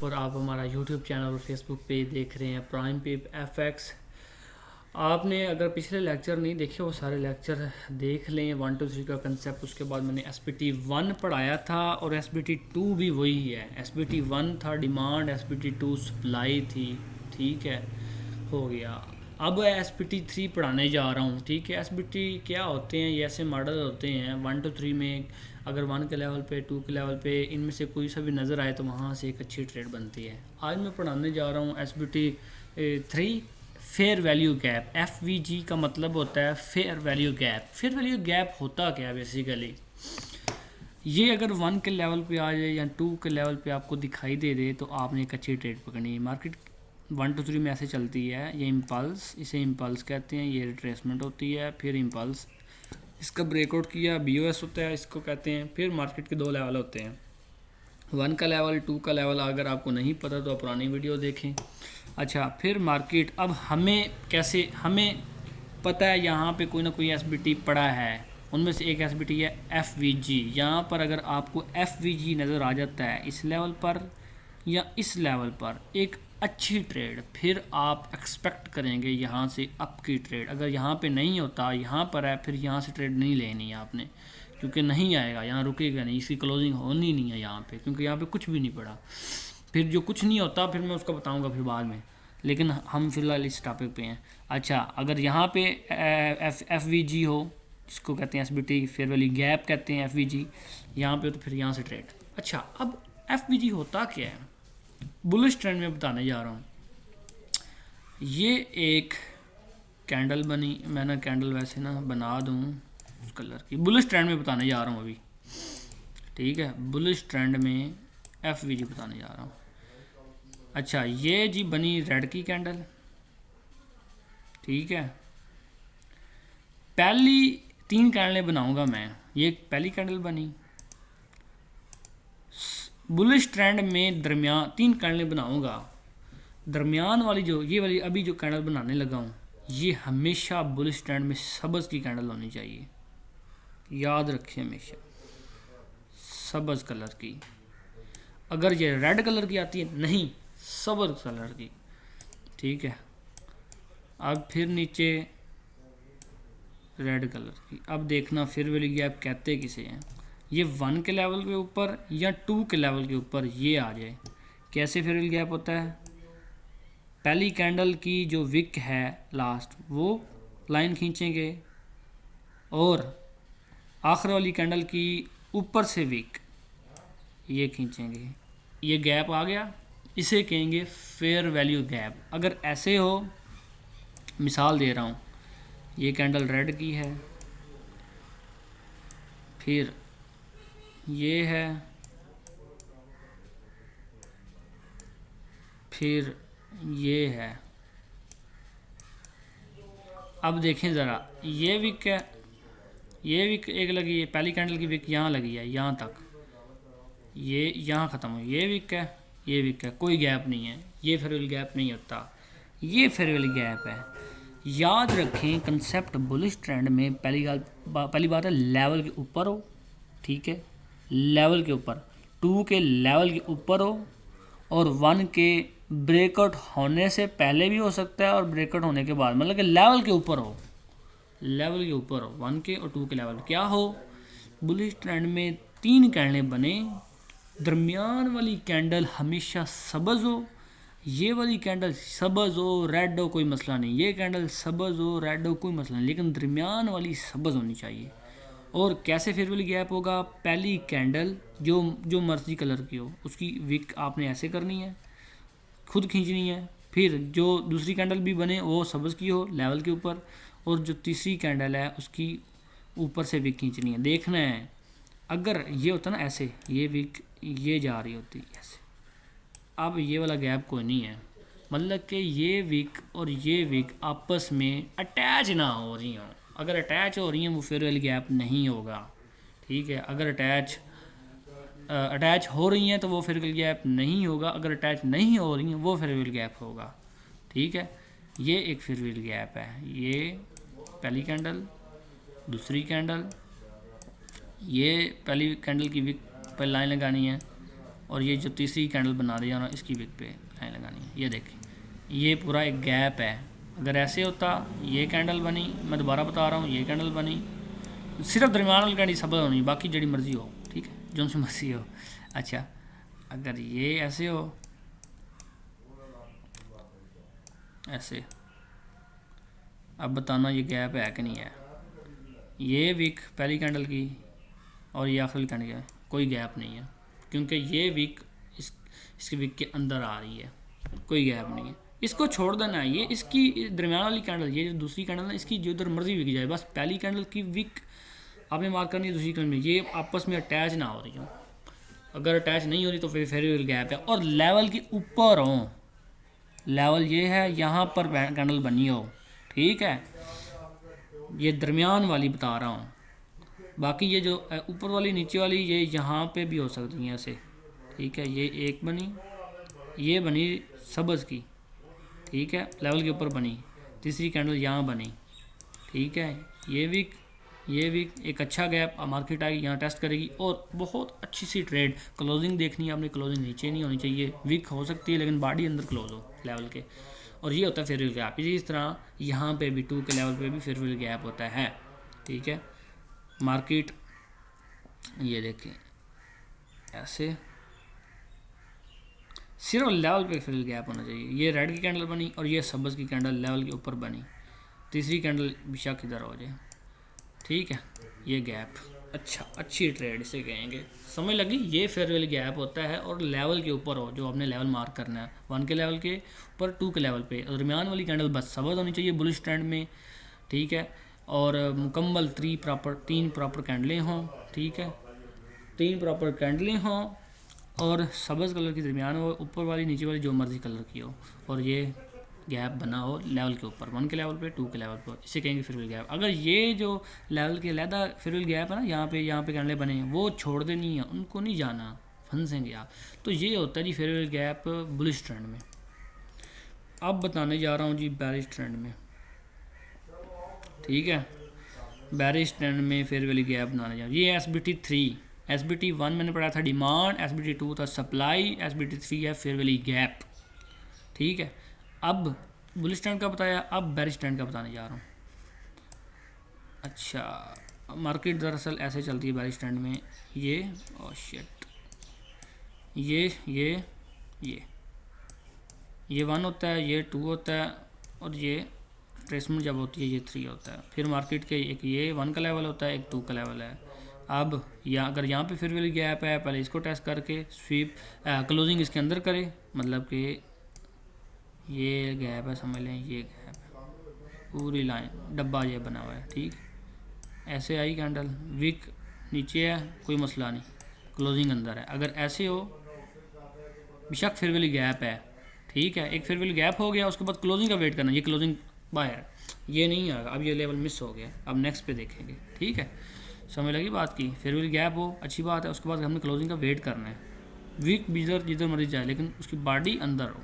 और आप हमारा यूट्यूब चैनल और फेसबुक पेज देख रहे हैं प्राइम पिप एफएक्स। आपने अगर पिछले लेक्चर नहीं देखे वो सारे लेक्चर देख लें 1 2 3 का कंसेप्ट। उसके बाद मैंने SBT 1 पढ़ाया था और SBT 2 भी वही है। SBT 1 था डिमांड, SBT 2 सप्लाई थी, ठीक है, हो गया। अब SBT 3 पढ़ाने जा रहा हूँ, ठीक है। SBT क्या होते हैं, ये ऐसे मॉडल होते हैं 1 2 3 में। अगर 1 के लेवल पे 2 के लेवल पे इनमें से कोई सा भी नज़र आए तो वहाँ से एक अच्छी ट्रेड बनती है। आज मैं पढ़ाने जा रहा हूँ SBT 3 fair value gap. FVG का मतलब होता है fair value gap. Fair value gap होता क्या है बेसिकली, ये अगर 1 के लेवल पे आ जाए या 2 के लेवल पे आपको दिखाई दे दे तो आपने एक अच्छी ट्रेड पकड़नी है। मार्केट 1 2 3 में ऐसे चलती है। ये इम्पल्स, इसे इम्पल्स कहते हैं, ये रिट्रेसमेंट होती है, फिर इम्पल्स, इसका ब्रेकआउट किया BOS होता है, इसको कहते हैं। फिर मार्केट के 2 लेवल होते हैं, 1 का लेवल, 2 का लेवल। अगर आपको नहीं पता तो पुरानी वीडियो देखें। अच्छा, फिर मार्केट, अब हमें कैसे, हमें पता है यहाँ पे कोई ना कोई SBT पड़ा है, उनमें से एक SBT है FVG। यहाँ पर अगर आपको FVG नज़र आ जाता है इस लेवल पर या इस लेवल पर एक अच्छी ट्रेड, फिर आप एक्सपेक्ट करेंगे यहाँ से अप की ट्रेड। अगर यहाँ पे नहीं होता, यहाँ पर है, फिर यहाँ से ट्रेड नहीं लेनी है आपने, क्योंकि नहीं आएगा, यहाँ रुकेगा नहीं, इसकी क्लोजिंग होनी नहीं है यहाँ पे, क्योंकि यहाँ पे कुछ भी नहीं पड़ा। फिर जो कुछ नहीं होता फिर मैं उसका बताऊँगा फिर बाद में, लेकिन हम फिलहाल इस टॉपिक पे हैं। अच्छा, अगर यहाँ पे FVG हो, जिसको कहते हैं SBT फेयर वैल्यू गैप कहते हैं FVG, यहाँ पे तो फिर यहाँ से ट्रेड। अच्छा, अब FVG होता क्या है, बुलिश ट्रेंड में बताने जा रहा हूँ। ये एक कैंडल बनी, मैंने कैंडल वैसे ना बना दूँ उस कलर की। बुलिश ट्रेंड में बताने जा रहा हूँ अभी, ठीक है, बुलिश ट्रेंड में FVG बताने जा रहा हूँ। अच्छा, ये जी बनी रेड की कैंडल, ठीक है। पहली 3 कैंडलें बनाऊंगा मैं, ये पहली कैंडल बनी। बुलिश ट्रेंड में दरमियान 3 कैंडलें बनाऊंगा। दरमियान वाली जो ये वाली अभी जो कैंडल बनाने लगा हूँ, ये हमेशा बुलिश ट्रेंड में सब्ज़ की कैंडल होनी चाहिए, याद रखिए हमेशा सब्ज़ कलर की। अगर ये रेड कलर की आती है, नहीं, सब्ज़ कलर की, ठीक है। अब फिर नीचे रेड कलर की। अब देखना फिर वाली गैप कहते किसे हैं, ये 1 के लेवल के ऊपर या 2 के लेवल के ऊपर ये आ जाए। कैसे फिर वाली गैप होता है, पहली कैंडल की जो विक है लास्ट, वो लाइन खींचेंगे और आखिर वाली कैंडल की ऊपर से विक ये खींचेंगे। ये गैप आ गया, इसे कहेंगे फेयर वैल्यू गैप। अगर ऐसे हो, मिसाल दे रहा हूँ, ये कैंडल रेड की है, फिर ये है, फिर ये है। अब देखें ज़रा, ये विक है, ये विक एक लगी है, पहली कैंडल की विक यहाँ लगी है, यहाँ तक, ये यहाँ ख़त्म हुई, ये विक है, ये विक है, कोई गैप नहीं है, ये फेयर वैल्यू गैप नहीं होता, ये फेयर वैल्यू गैप है। याद रखें कंसेप्ट बुलिश ट्रेंड में पहली बात है लेवल के ऊपर हो, ठीक है, लेवल के ऊपर, 2 के लेवल के ऊपर हो और 1 के ब्रेकआउट होने से पहले भी हो सकता है और ब्रेकआउट होने के बाद, मतलब कि लेवल के ऊपर हो, लेवल के ऊपर हो, 1 के और 2 के लेवल। क्या हो, बुलिश ट्रेंड में 3 कैंडलें बने, दरमियान वाली कैंडल हमेशा सब्ज़ हो, ये वाली कैंडल सब्ज़ हो, रेड हो, कोई मसला नहीं, ये कैंडल सब्ज़ हो, रेड हो, कोई मसला नहीं, लेकिन दरमियान वाली सब्ज़ होनी चाहिए। और कैसे फेयर वैल्यू गैप होगा, पहली कैंडल जो मर्जी कलर की हो, उसकी विक आपने ऐसे करनी है, खुद खींचनी है। फिर जो दूसरी कैंडल भी बने वो सब्ज़ की हो लेवल के ऊपर, और जो तीसरी कैंडल है उसकी ऊपर से विक खींचनी है। देखना है, अगर ये होता ना ऐसे, ये विक ये जा रही होती ऐसे, अब ये वाला गैप कोई नहीं है, मतलब कि ये विक और ये विक आपस में अटैच ना हो रही हों। अगर अटैच हो रही हैं वो फेयर वैल्यू गैप नहीं होगा, ठीक है। अगर अटैच हो रही हैं तो वो फेयर वैल्यू गैप नहीं होगा, अगर अटैच नहीं हो रही हैं वो फेयर वैल्यू गैप होगा, ठीक है। ये एक फेयर वैल्यू गैप है, ये पहली कैंडल, दूसरी कैंडल, ये पहली कैंडल की विक पर लाइन लगानी है और ये जो तीसरी कैंडल बना रही है ना, इसकी विक पे लाइन लगानी है। ये देखिए, ये पूरा एक गैप है। अगर ऐसे होता, ये कैंडल बनी, मैं दोबारा बता रहा हूँ, ये कैंडल बनी, सिर्फ दरमियान वाली कैंडल सब होनी, बाकी जड़ी मर्जी हो, ठीक है, जो सी मर्जी हो। अच्छा, अगर ये ऐसे हो, ऐसे, अब बताना ये गैप है कि नहीं है। ये विक पहली कैंडल की और ये आखिरी कैंडल की, कोई गैप नहीं है, क्योंकि ये विक इसके विक के अंदर आ रही है, कोई गैप नहीं है। इसको छोड़ देना है, ये इसकी दरमियान वाली कैंडल, ये जो दूसरी कैंडल है, इसकी जो इधर मर्जी विक जाए, बस पहली कैंडल की विक आपने मार्क करनी है, दूसरी कैंडल में ये आपस में अटैच ना हो रही हो। अगर अटैच नहीं हो रही तो फिर फेयरवेल गैप है। और लेवल के ऊपर हो, लेवल ये है, यहाँ पर कैंडल बनी हो, ठीक है, ये दरमियान वाली बता रहा हूँ। बाकी ये जो ऊपर वाली नीचे वाली ये यहाँ पे भी हो सकती हैं ऐसे, ठीक है। ये एक बनी, ये बनी सब्ज़ की, ठीक है, लेवल के ऊपर बनी, तीसरी कैंडल यहाँ बनी, ठीक है। ये वीक एक अच्छा गैप, मार्केट आएगी यहाँ टेस्ट करेगी और बहुत अच्छी सी ट्रेड। क्लोजिंग देखनी है आपने, क्लोजिंग नीचे नहीं होनी चाहिए, वीक हो सकती है लेकिन बॉडी अंदर क्लोज हो लेवल के, और ये होता है फेयरवेल गैप। इस तरह यहाँ पे भी 2 के लेवल पे भी फेयरवेल गैप होता है, ठीक है। मार्केट ये देखें ऐसे, सिर्फ लेवल पे फेयरवेल गैप होना चाहिए। ये रेड की कैंडल बनी और ये सब्ज़ की कैंडल लेवल के ऊपर बनी, तीसरी कैंडल बेशक इधर हो जाए, ठीक है। ये गैप अच्छा, अच्छी ट्रेड इसे कहेंगे, समझ लगी। ये फेयरवेल गैप होता है और लेवल के ऊपर हो, जो आपने लेवल मार्क करना है, 1 के लेवल के ऊपर, 2 के लेवल पे, दरमियान वाली कैंडल बस सब्ज़ होनी चाहिए बुलिश ट्रेंड में, ठीक है। और मुकम्मल 3 प्रॉपर कैंडलें हों, ठीक है, 3 प्रॉपर कैंडलें हों और सब्ज़ कलर की दरमियान हो, ऊपर वाली नीचे वाली जो मर्ज़ी कलर की हो, और ये गैप बना हो लेवल के ऊपर, 1 के लेवल पे, 2 के लेवल पर, इसे कहेंगे फेयरवेल गैप। अगर ये जो लेवल के अलहदा फेयरवेल गैप है ना, यहाँ पे कैंडलें बने हैं, वो छोड़ देनी है, उनको नहीं जाना, फंसेंगे आप। तो ये होता है जी फेयरवेल गैप बुलिश ट्रेंड में। अब बताने जा रहा हूँ जी बेरिश ट्रेंड में, ठीक है। बेरिश ट्रेंड में फेयरवेल गैप बनाने जा रहा हूँ। ये SBT3, SBT1 मैंने पढ़ा था डिमांड, SBT2 था सप्लाई, SBT3 है फेयरवेल गैप, ठीक है। अब बुलिश ट्रेंड का बताया, अब बेरिश ट्रेंड का बताने जा रहा हूँ। अच्छा, मार्केट दरअसल ऐसे चलती है बेरिश ट्रेंड में, ये ओह शिट, ये 1 होता है, ये 2 होता है, और ये ट्रेसमेंट जब होती है ये 3 होता है। फिर मार्केट के एक ये 1 का लेवल होता है, एक 2 का लेवल है। अब अगर यहाँ पे फेयरवेल गैप है, पहले इसको टेस्ट करके स्वीप क्लोजिंग इसके अंदर करे, मतलब कि ये गैप है, समझ लें ये गैप है, पूरी लाइन डब्बा ये बना हुआ है, ठीक। ऐसे आई कैंडल, विक नीचे है, कोई मसला नहीं, क्लोजिंग अंदर है। अगर ऐसे हो, बेशक फेयरवेल गैप है, ठीक है, एक फेयरवेल गैप हो गया, उसके बाद क्लोजिंग का वेट करना, ये क्लोजिंग बाहर, ये नहीं आएगा, अब ये लेवल मिस हो गया, अब नेक्स्ट पे देखेंगे, ठीक है। समझ लगी बात की, फेयरवेल गैप हो अच्छी बात है, उसके बाद हमने क्लोजिंग का वेट करना है, वीक जिधर मर्जी जाए लेकिन उसकी बॉडी अंदर हो,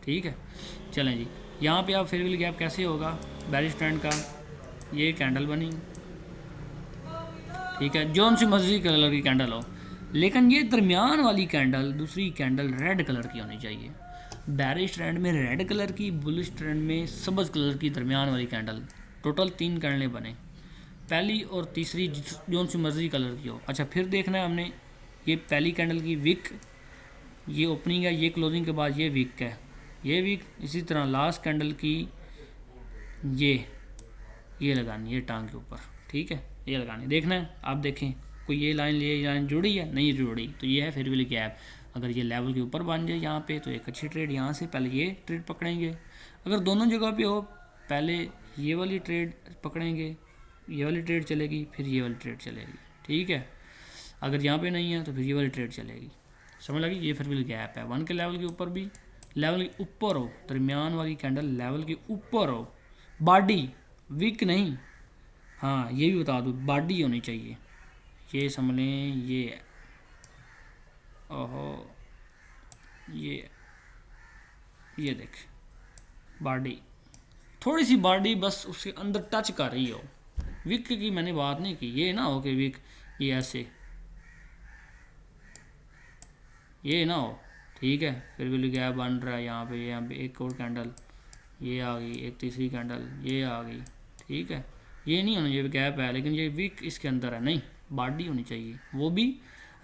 ठीक है। चलें जी, यहाँ पे आप फेयरवेल गैप कैसे होगा बेरिश ट्रेंड का, ये कैंडल बनी, ठीक है, जो सी मर्जी कलर की कैंडल हो, लेकिन ये दरमियान वाली कैंडल, दूसरी कैंडल रेड कलर की होनी चाहिए। बेरिश ट्रेंड में रेड कलर की, बुलिश ट्रेंड में सब्ज़ कलर की दरमियान वाली कैंडल, टोटल 3 कैंडलें बने, पहली और तीसरी जो सी मर्जी कलर की हो। अच्छा, फिर देखना है हमने, ये पहली कैंडल की विक, ये ओपनिंग है, ये क्लोजिंग के बाद ये विक है, ये विक, इसी तरह लास्ट कैंडल की ये लगानी, ये टांग के ऊपर, ठीक है, ये लगानी, देखना है। आप देखें कोई ये लाइन जुड़ी है, नहीं जुड़ी, तो ये है फेयरवेल गैप। अगर ये लेवल के ऊपर बन जाए यहाँ पे, तो एक अच्छी ट्रेड यहाँ से पहले ये ट्रेड पकड़ेंगे। अगर दोनों जगह पे हो, पहले ये वाली ट्रेड पकड़ेंगे, ये वाली ट्रेड चलेगी, फिर ये वाली ट्रेड चलेगी, ठीक है। अगर यहाँ पे नहीं है तो फिर ये वाली ट्रेड चलेगी, समझ लगी। ये फेयरवेल गैप है, 1 के लेवल के ऊपर भी, लेवल के ऊपर हो, दरमियान वाली कैंडल लेवल के ऊपर हो, बॉडी वीक नहीं, हाँ ये भी बता दूँ, बॉडी होनी चाहिए, ये समझ लें, ये ओहो, ये देख बॉडी, थोड़ी सी बॉडी बस उसके अंदर टच कर रही हो, विक की मैंने बात नहीं की, ये ना हो कि विक ये ऐसे, ये ना हो, ठीक है। फेयरवेल गैप बन रहा है यहाँ पे एक और कैंडल ये आ गई, एक तीसरी कैंडल ये आ गई, ठीक है। ये नहीं होना चाहिए गैप है, लेकिन ये वीक इसके अंदर है, नहीं बॉडी होनी चाहिए, वो भी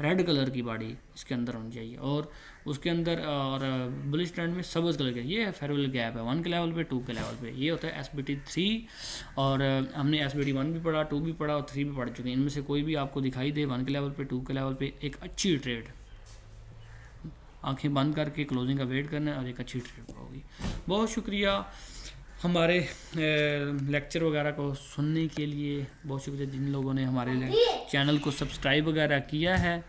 रेड कलर की बॉडी इसके अंदर होनी चाहिए। और उसके अंदर और बुलिश ट्रेंड में सब्ज़ कलर का ये है फेयरवेल गैप है 1 के लेवल पे 2 के लेवल पे। ये होता है SBT 3 और हमने SBT 1 भी पढ़ा, 2 भी पढ़ा और 3 भी पढ़ चुके हैं। इनमें से कोई भी आपको दिखाई दे 1 के लेवल पे 2 के लेवल पे एक अच्छी ट्रेड, आंखें बंद करके क्लोजिंग का वेट करना है और एक अच्छी ट्रेड होगी। बहुत शुक्रिया हमारे लेक्चर वगैरह को सुनने के लिए, बहुत शुक्रिया जिन लोगों ने हमारे चैनल को सब्सक्राइब वगैरह किया है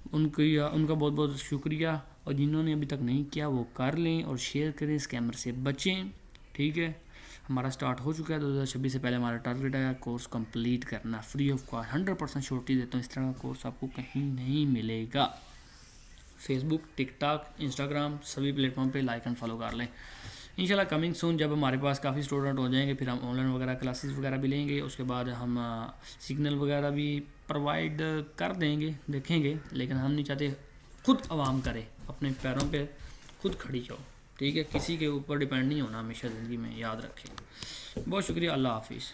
उनका बहुत बहुत शुक्रिया। और जिन्होंने अभी तक नहीं किया वो कर लें और शेयर करें, स्कैमर से बचें, ठीक है। हमारा स्टार्ट हो चुका है 2026 से पहले हमारा टारगेट है कोर्स कंप्लीट करना फ्री ऑफ कॉस्ट, 100% श्योरिटी देता हूँ। इस तरह का कोर्स आपको कहीं नहीं मिलेगा। फेसबुक, टिकटॉक, इंस्टाग्राम सभी प्लेटफॉर्म पे लाइक एंड फॉलो कर लें। इंशाल्लाह कमिंग सून जब हमारे पास काफ़ी स्टूडेंट हो जाएंगे फिर हम ऑनलाइन वगैरह क्लासेस वगैरह भी लेंगे। उसके बाद हम सिग्नल वगैरह भी प्रोवाइड कर देंगे, देखेंगे। लेकिन हम नहीं चाहते खुद आवाम करे, अपने पैरों पे खुद खड़ी जाओ, ठीक है। किसी के ऊपर डिपेंड नहीं होना हमेशा ज़िंदगी में, याद रखें। बहुत शुक्रिया, अल्लाह हाफिज़।